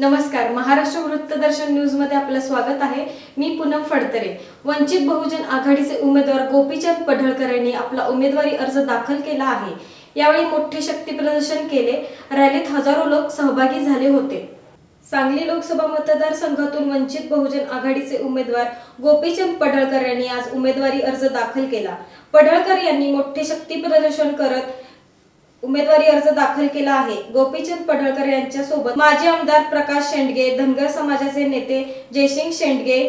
नमस्कार, महाराष्ट्र वृत्तदर्शन न्यूज मध्ये आपलं स्वागत आहे। मी पूनम फडतरे। वंचित बहुजन आघाडीचे उमेदवार गोपीचंद पडळकर यांनी आपला उमेदवारी अर्ज दाखल केला आहे। यावेळी मोठे शक्ती प्रदर्शन केले। रॅलीत हजारो लोक सहभागी झाले होते। सांगली लोकसभा मतदारसंघातून वंचित बहुजन आघाडीचे उमेदवार गोपीचंद पडळकर यांनी आज उमेदवारी अर्ज दाखल केला। पडळकर यांनी मोठे शक्ती प्रदर्शन करत उमेदवारी अर्ज दाखल केला आहे। गोपीचंद पडळकर यांच्या सोबत माजी आमदार प्रकाश शेंडगे, धनगर समाजाचे नेते जयसिंग शेंडगे,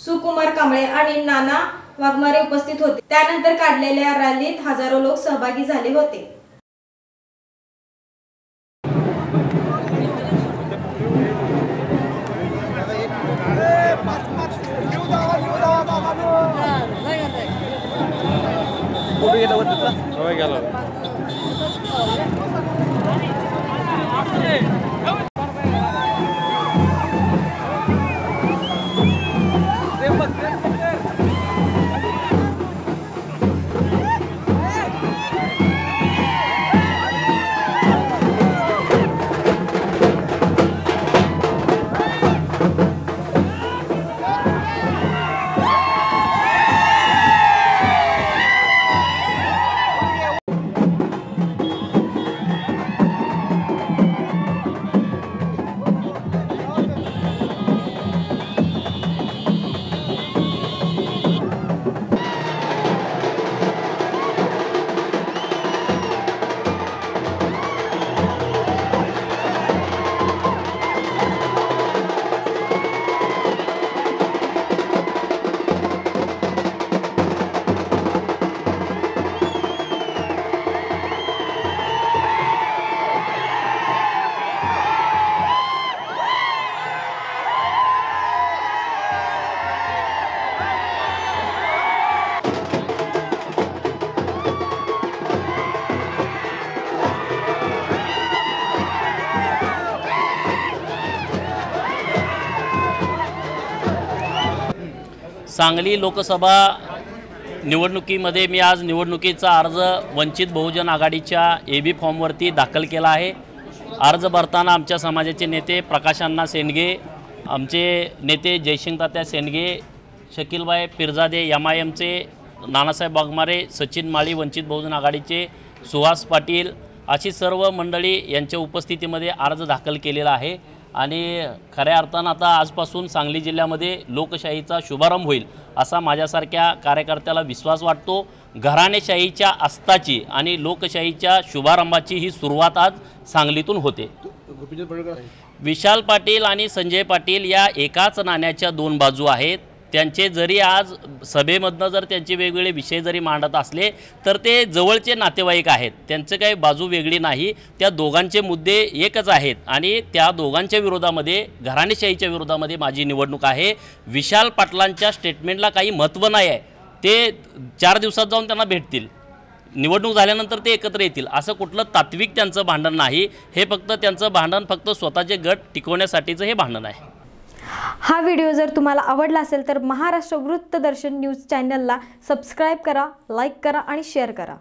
सुकुमार कांबळे आणि नाना वाघमारे उपस्थित होते। त्यानंतर काढलेल्या रॅलीत हजारो लोक सहभागी झाले होते। सांगली लोकसभा निवडणुकीमध्ये मी आज निवडणुकीचा अर्ज वंचित बहुजन आघाडीच्या एबी फॉर्मवरती दाखल केला आहे। अर्ज भरताना आमच्या समाजाचे नेते प्रकाशांना शेंडगे, आमचे नेते जयसिंग तात्या शेंडगे, शकीलबाई पिरजादे MIMचे, नानासाहेब वाघमारे, सचिन माळी वंचित बहुजन आघाडीचे, सुहास पाटील अशी सर्व मंडळी यांच्या उपस्थितीमध्ये अर्ज दाखल केलेला आहे। आणि खऱ्या अर्थानं आता आजपासून सांगली जिल्ह्यामध्ये लोकशाहीचा शुभारंभ होईल असा माझ्यासारख्या कार्यकर्त्याला विश्वास वाटतो। घराणेशाहीच्या अस्ताची आणि लोकशाहीच्या शुभारंभाची ही सुरुवात आज सांगलीतून होते। विशाल पाटील आणि संजय पाटील या एकाच नाण्याच्या दोन बाजू आहेत। त्यांचे जरी आज सभेमधनं जर त्यांचे वेगवेगळे विषय जरी मांडत असले तर ते जवळचे नातेवाईक आहेत। त्यांचं काही बाजू वेगळी नाही, त्या दोघांचे मुद्दे एकच आहेत आणि त्या दोघांच्या विरोधामध्ये, घराणेशाहीच्या विरोधामध्ये माझी निवडणूक आहे। विशाल पाटलांच्या स्टेटमेंटला काही महत्त्व नाही आहे। ते 4 दिवसात जाऊन त्यांना भेटतील, निवडणूक झाल्यानंतर ते एकत्र येतील, असं कुठलं तात्विक त्यांचं भांडण नाही। हे फक्त त्यांचं भांडण फक्त स्वतःचे गट टिकवण्यासाठीचं हे भांडण आहे। हा व्हिडिओ जर तुम्हाला आवडला असेल तर महाराष्ट्र वृत्तदर्शन न्यूज चॅनलला सबस्क्राइब करा, लाईक करा आणि शेअर करा।